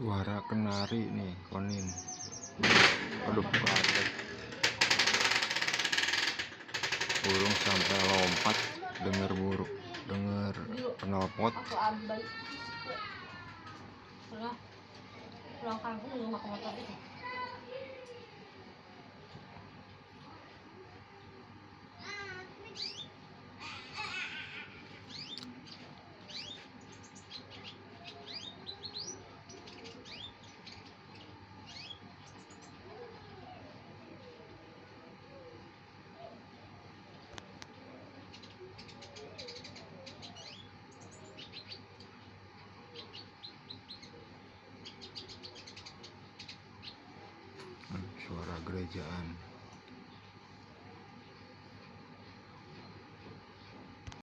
Suara kenari nih, konin. Aduh, kaget. Burung sampai lompat dengar knalpot. Pulang kampung di rumah motor itu. Suara gerejaan.